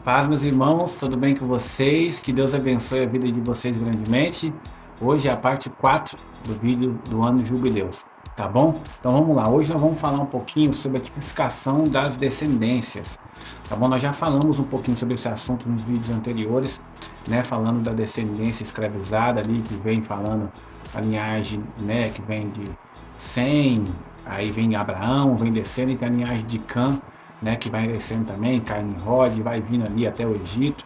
Paz, meus irmãos, tudo bem com vocês? Que Deus abençoe a vida de vocês grandemente. Hoje é a parte 4 do vídeo do ano Jubileus, tá bom? Então vamos lá, hoje nós vamos falar um pouquinho sobre a tipificação das descendências, tá bom? Nós já falamos um pouquinho sobre esse assunto nos vídeos anteriores, né? Falando da descendência escravizada ali, que vem falando a linhagem, né? Que vem de Sem, aí vem Abraão, vem descendo e tem a linhagem de Cã, né, que vai descendo também, Caim e Rod, vai vindo ali até o Egito,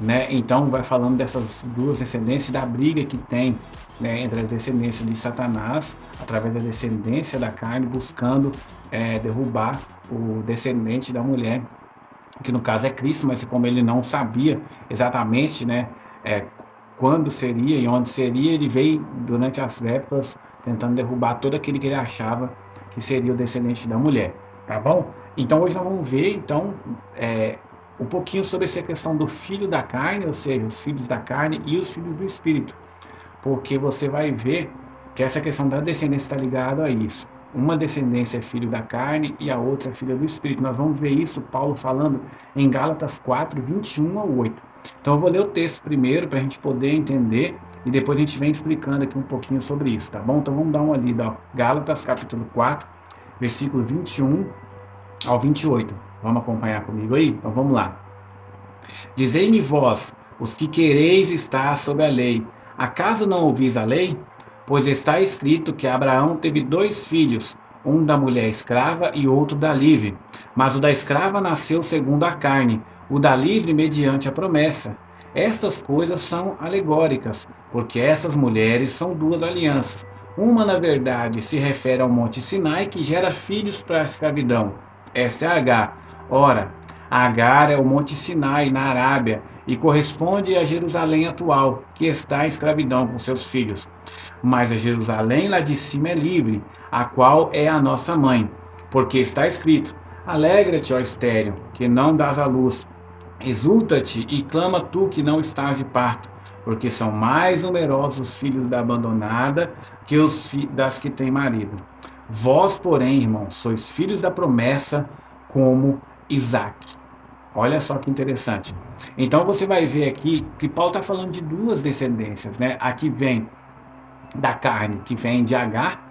né? Então vai falando dessas duas descendências, da briga que tem, né, entre a descendência de Satanás, através da descendência da carne, buscando derrubar o descendente da mulher, que no caso é Cristo, mas como ele não sabia exatamente, né, é, quando seria e onde seria, ele veio durante as épocas tentando derrubar todo aquele que ele achava que seria o descendente da mulher, tá bom? Então hoje nós vamos ver então um pouquinho sobre essa questão do filho da carne, ou seja, os filhos da carne e os filhos do espírito, porque você vai ver que essa questão da descendência está ligada a isso. Uma descendência é filho da carne e a outra é filha do espírito. Nós vamos ver isso, Paulo falando em Gálatas 4, 21 ao 8. Então eu vou ler o texto primeiro para a gente poder entender e depois a gente vem explicando aqui um pouquinho sobre isso, tá bom? Então vamos dar uma lida, ó. Gálatas capítulo 4, versículo 21 ao 28. Vamos acompanhar comigo aí? Então vamos lá. Dizei-me vós, os que quereis estar sob a lei, acaso não ouvis a lei? Pois está escrito que Abraão teve dois filhos, um da mulher escrava e outro da livre. Mas o da escrava nasceu segundo a carne, o da livre mediante a promessa. Estas coisas são alegóricas, porque essas mulheres são duas alianças. Uma, na verdade, se refere ao Monte Sinai, que gera filhos para a escravidão. Esta é Agar. Ora, Agar é o Monte Sinai, na Arábia, e corresponde a Jerusalém atual, que está em escravidão com seus filhos. Mas a Jerusalém lá de cima é livre, a qual é a nossa mãe. Porque está escrito: Alegra-te, ó estéril, que não dás à luz. Exulta-te e clama tu que não estás de parto, porque são mais numerosos os filhos da abandonada que os das que têm marido. Vós, porém, irmãos, sois filhos da promessa, como Isaque. Olha só que interessante. Então você vai ver aqui que Paulo está falando de duas descendências, né? Aqui vem da carne, que vem de Agar,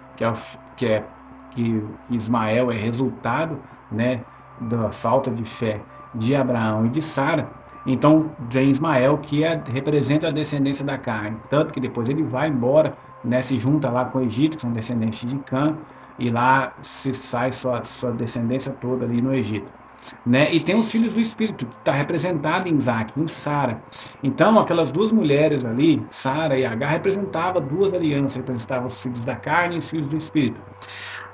que Ismael é resultado, né, da falta de fé de Abraão e de Sara. Então vem Ismael, que representa a descendência da carne, tanto que depois ele vai embora, né, se junta lá com o Egito, que são descendentes de Cã, e lá se sai sua descendência toda ali no Egito, né? E tem os filhos do Espírito, que está representado em Isaac, em Sara. Então, aquelas duas mulheres ali, Sara e Agar, representavam duas alianças, representavam os filhos da carne e os filhos do Espírito.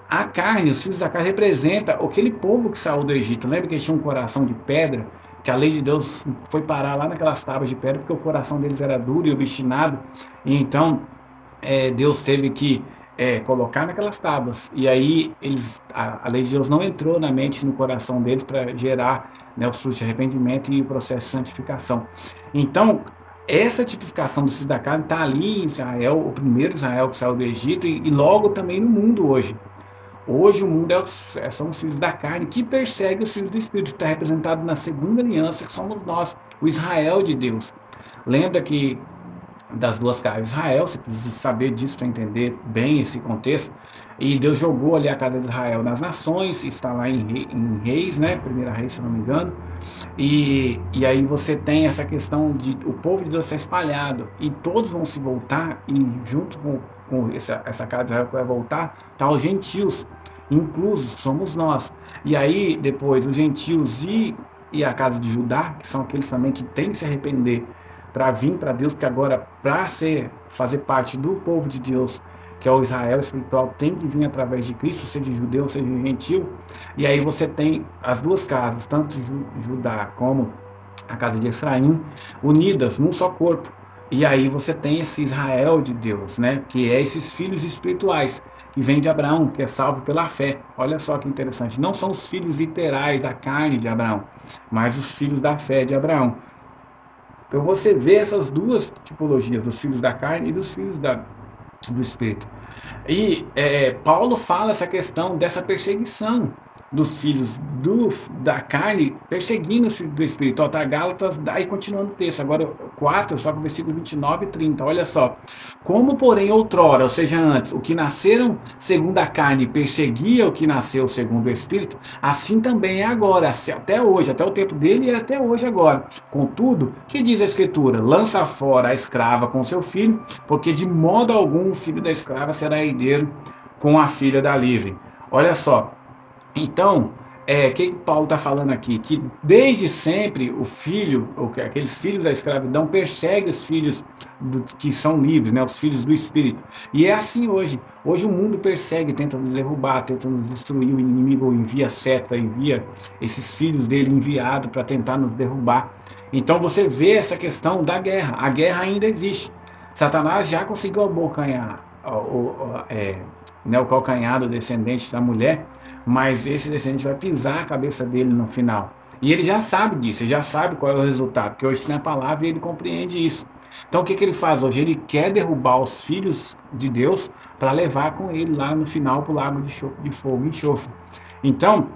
A carne, os filhos da carne, representa aquele povo que saiu do Egito. Lembra que eles tinham um coração de pedra? Que a lei de Deus foi parar lá naquelas tábuas de pedra, porque o coração deles era duro e obstinado. E então, Deus teve que colocar naquelas tábuas. E aí a lei de Deus não entrou na mente, no coração deles para gerar, né, o fruto de arrependimento e o processo de santificação. Então, essa tipificação dos filhos da carne está ali em Israel, o primeiro Israel que saiu do Egito, e logo também no mundo hoje. Hoje o mundo são os filhos da carne que perseguem os filhos do Espírito, que está representado na segunda aliança, que somos nós, o Israel de Deus. Lembra que das duas casas de Israel, você precisa saber disso para entender bem esse contexto. E Deus jogou ali a casa de Israel nas nações, está lá em Reis, né? Primeira Reis, se não me engano. E aí você tem essa questão de o povo de Deus ser espalhado e todos vão se voltar, e junto com essa casa de Israel que vai voltar, tá os gentios, inclusos somos nós. E aí depois os gentios e a casa de Judá, que são aqueles também que têm que se arrepender para vir para Deus, porque agora, para fazer parte do povo de Deus, que é o Israel espiritual, tem que vir através de Cristo, seja judeu, seja gentil. E aí você tem as duas casas, tanto Judá como a casa de Efraim, unidas num só corpo. E aí você tem esse Israel de Deus, né? Que é esses filhos espirituais, que vem de Abraão, que é salvo pela fé. Olha só que interessante. Não são os filhos literais da carne de Abraão, mas os filhos da fé de Abraão. Então você vê essas duas tipologias, dos filhos da carne e dos filhos do Espírito. E Paulo fala essa questão dessa perseguição, dos filhos da carne perseguindo os filhos do Espírito. Ó, tá, Gálatas, daí continuando o texto, agora 4, só para o versículo 29 e 30. Olha só. Como, porém, outrora, ou seja, antes, o que nasceram segundo a carne perseguia o que nasceu segundo o Espírito, assim também é agora, até hoje, até o tempo dele e até hoje agora. Contudo, que diz a Escritura? Lança fora a escrava com seu filho, porque de modo algum o filho da escrava será herdeiro com a filha da livre. Olha só, então, o que Paulo está falando aqui? Que desde sempre o filho, aqueles filhos da escravidão, perseguem os filhos que são livres, né? Os filhos do Espírito. E é assim hoje. Hoje o mundo persegue, tenta nos derrubar, tenta nos destruir. O inimigo envia seta, envia esses filhos dele enviados para tentar nos derrubar. Então você vê essa questão da guerra. A guerra ainda existe. Satanás já conseguiu abocanhar né, o calcanhar do descendente da mulher, mas esse descendente vai pisar a cabeça dele no final. E ele já sabe disso, ele já sabe qual é o resultado, porque hoje tem a palavra e ele compreende isso. Então o que ele faz hoje? Ele quer derrubar os filhos de Deus para levar com ele lá no final para o lago de fogo e enxofre. Então,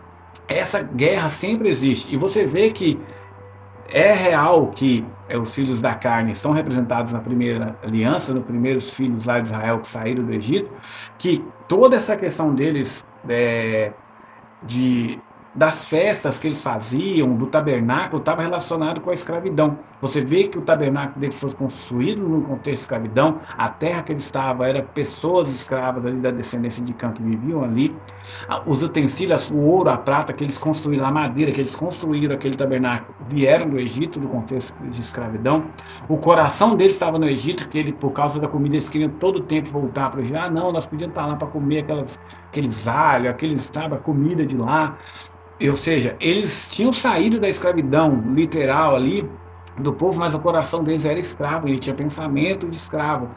essa guerra sempre existe. E você vê que é real que os filhos da carne estão representados na primeira aliança, nos primeiros filhos lá de Israel que saíram do Egito, que toda essa questão deles de das festas que eles faziam, do tabernáculo, estava relacionado com a escravidão. Você vê que o tabernáculo deles foi construído no contexto de escravidão, a terra que ele estava era pessoas escravas ali da descendência de Cã que viviam ali, os utensílios, o ouro, a prata que eles construíram, a madeira que eles construíram aquele tabernáculo, vieram do Egito, do contexto de escravidão. O coração deles estava no Egito, que ele, por causa da comida, eles queriam todo o tempo voltar para o Egito. Ah, não, nós podíamos estar lá para comer aqueles alhos, a comida de lá. Ou seja, eles tinham saído da escravidão literal ali do povo, mas o coração deles era escravo, ele tinha pensamento de escravo.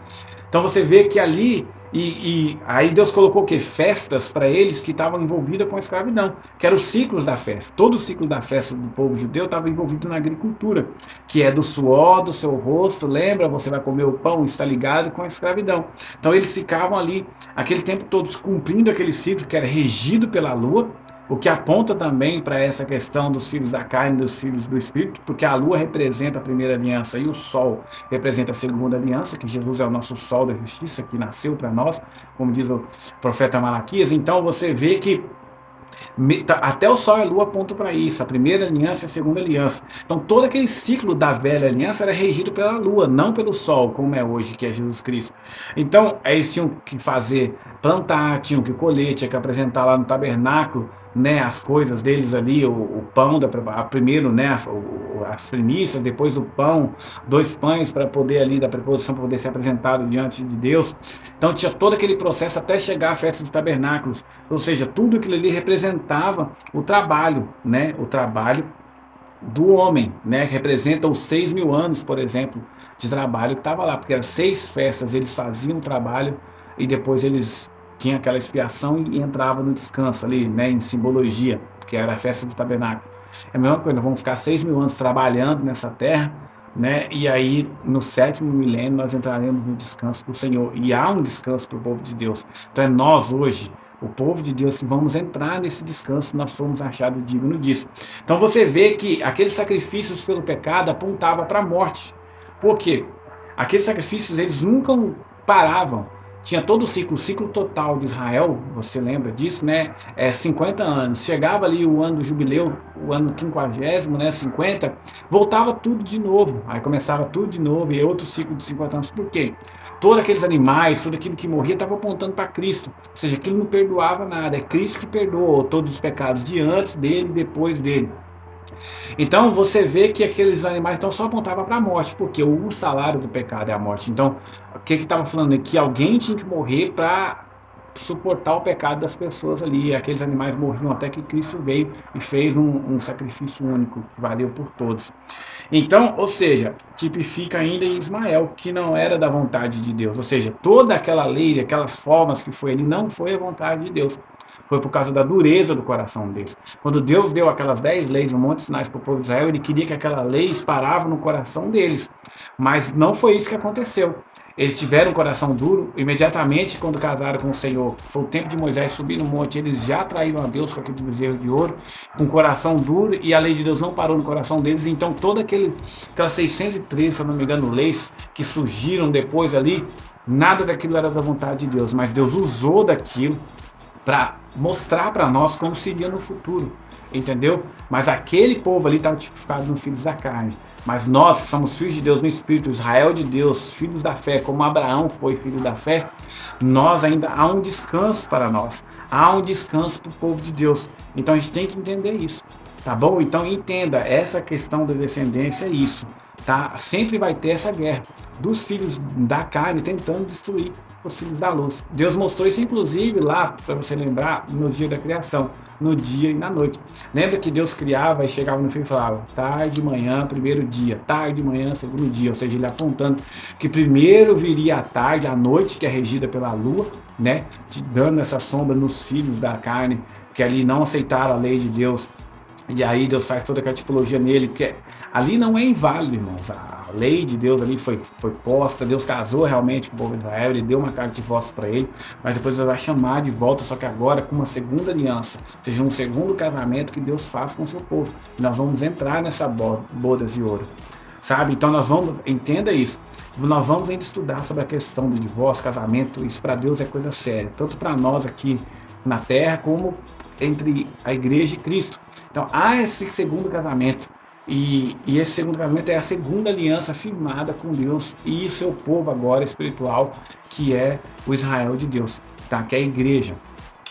Então você vê que ali, e aí Deus colocou o quê? Festas para eles que estavam envolvidas com a escravidão, que eram os ciclos da festa. Todo o ciclo da festa do povo judeu estava envolvido na agricultura, que é do suor do seu rosto, lembra? Você vai comer o pão, está ligado com a escravidão. Então eles ficavam ali, aquele tempo todos cumprindo aquele ciclo que era regido pela lua, o que aponta também para essa questão dos filhos da carne e dos filhos do Espírito, porque a lua representa a primeira aliança e o sol representa a segunda aliança, que Jesus é o nosso sol da justiça, que nasceu para nós, como diz o profeta Malaquias. Então você vê que até o sol e a lua apontam para isso, a primeira aliança e a segunda aliança. Então todo aquele ciclo da velha aliança era regido pela lua, não pelo sol, como é hoje, que é Jesus Cristo. Então eles tinham que plantar, tinham que colher, tinham que apresentar lá no tabernáculo, né, as coisas deles ali, o pão, primeiro, né, as primícias, depois o pão, 2 pães para poder ali, da preposição, para poder ser apresentado diante de Deus. Então tinha todo aquele processo até chegar à festa dos tabernáculos, ou seja, tudo aquilo ali representava o trabalho, né, o trabalho do homem, né, que representa os 6.000 anos, por exemplo, de trabalho que estava lá, porque eram 6 festas, eles faziam o trabalho e depois eles tinha aquela expiação e entrava no descanso ali, né, em simbologia, que era a festa do tabernáculo. É a mesma coisa, vamos ficar 6.000 anos trabalhando nessa terra, né, e aí no 7º milênio nós entraremos no descanso do Senhor, e há um descanso para o povo de Deus. Então é nós hoje, o povo de Deus, que vamos entrar nesse descanso, nós fomos achados dignos disso. Então você vê que aqueles sacrifícios pelo pecado apontavam para a morte. Por quê? Aqueles sacrifícios, eles nunca paravam. Tinha todo o ciclo total de Israel, você lembra disso, né? 50 anos. Chegava ali o ano do jubileu, o ano 50º, né? 50, voltava tudo de novo. Aí começava tudo de novo e outro ciclo de 50 anos. Por quê? Todos aqueles animais, tudo aquilo que morria estava apontando para Cristo. Ou seja, aquilo não perdoava nada. É Cristo que perdoou todos os pecados de antes dele e depois dele. Então você vê que aqueles animais então só apontavam para a morte, porque o salário do pecado é a morte. Então, o que estava falando é que alguém tinha que morrer para suportar o pecado das pessoas ali. E aqueles animais morriam até que Cristo veio e fez um sacrifício único, que valeu por todos. Então, ou seja, tipifica ainda em Ismael, que não era da vontade de Deus. Ou seja, toda aquela lei, aquelas formas que foi ali, não foi a vontade de Deus. Foi por causa da dureza do coração deles. Quando Deus deu aquelas 10 leis, um monte de sinais para o povo de Israel, ele queria que aquela lei parava no coração deles. Mas não foi isso que aconteceu. Eles tiveram um coração duro, imediatamente quando casaram com o Senhor, foi o tempo de Moisés subir no monte, eles já traíram a Deus com aquele bezerro de ouro, com um coração duro, e a lei de Deus não parou no coração deles, então aquelas 603, se eu não me engano, leis que surgiram depois ali, nada daquilo era da vontade de Deus, mas Deus usou daquilo para mostrar para nós como seria no futuro, entendeu? Mas aquele povo ali estava tipificado no filhos da carne. Mas nós, que somos filhos de Deus no Espírito, Israel de Deus, filhos da fé, como Abraão foi filho da fé, nós ainda há um descanso para nós. Há um descanso para o povo de Deus. Então a gente tem que entender isso, tá bom? Então entenda, essa questão da descendência é isso, tá? Sempre vai ter essa guerra dos filhos da carne tentando destruir os filhos da luz. Deus mostrou isso, inclusive, lá, para você lembrar, no dia da criação, no dia e na noite. Lembra que Deus criava e chegava no fim e falava, tarde, manhã, primeiro dia, tarde, manhã, segundo dia, ou seja, ele apontando que primeiro viria a tarde, a noite, que é regida pela lua, né, te dando essa sombra nos filhos da carne, que ali não aceitaram a lei de Deus, e aí Deus faz toda aquela tipologia nele, porque ali não é inválido, irmãos. A lei de Deus ali foi posta, Deus casou realmente com o povo de Israel, ele deu uma carta de divórcio para ele, mas depois ele vai chamar de volta, só que agora com uma segunda aliança, ou seja, um segundo casamento que Deus faz com o seu povo. Nós vamos entrar nessa bodas de ouro, sabe? Então nós vamos, entenda isso, nós vamos ainda estudar sobre a questão do divórcio, casamento, isso para Deus é coisa séria, tanto para nós aqui na terra, como entre a igreja e Cristo. Então há esse segundo casamento, e esse segundo casamento é a segunda aliança firmada com Deus e o seu povo agora espiritual, que é o Israel de Deus, tá? Que é a igreja.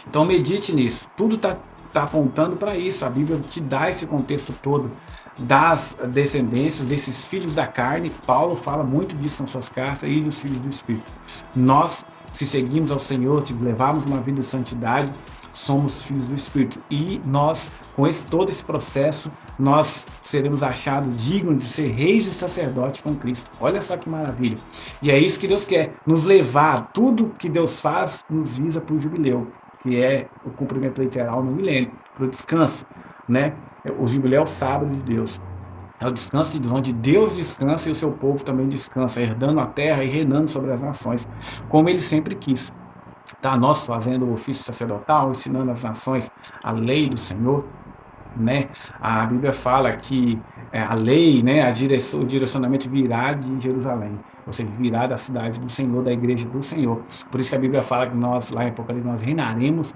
Então medite nisso, tudo está apontando para isso, a Bíblia te dá esse contexto todo das descendências, desses filhos da carne. Paulo fala muito disso nas suas cartas, e dos filhos do Espírito. Nós, se seguimos ao Senhor, se levarmos uma vida de santidade, somos filhos do Espírito. E nós, com todo esse processo, nós seremos achados dignos de ser reis e sacerdotes com Cristo. Olha só que maravilha. E é isso que Deus quer, nos levar. Tudo que Deus faz nos visa para o jubileu, que é o cumprimento literal no milênio, para o descanso, né? O jubileu é o sábado de Deus. É o descanso de Deus, onde Deus descansa e o seu povo também descansa, herdando a terra e reinando sobre as nações, como ele sempre quis. Tá, nós fazendo o ofício sacerdotal, ensinando as nações a lei do Senhor, né? A Bíblia fala que a lei, né, o direcionamento virá de Jerusalém, ou seja, virá da cidade do Senhor, da igreja do Senhor. Por isso que a Bíblia fala que nós, lá em Apocalipse, nós reinaremos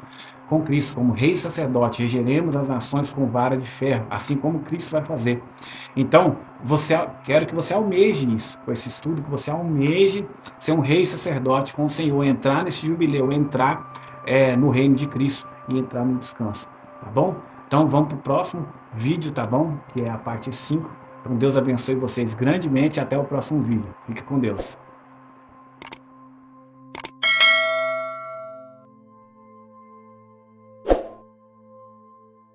com Cristo, como rei e sacerdote, regeremos as nações com vara de ferro, assim como Cristo vai fazer. Então, quero que você almeje isso, com esse estudo, que você almeje ser um rei e sacerdote com o Senhor, entrar nesse jubileu, entrar no reino de Cristo e entrar no descanso, tá bom? Então vamos para o próximo vídeo, tá bom? Que é a parte 5. Então Deus abençoe vocês grandemente, até o próximo vídeo. Fique com Deus.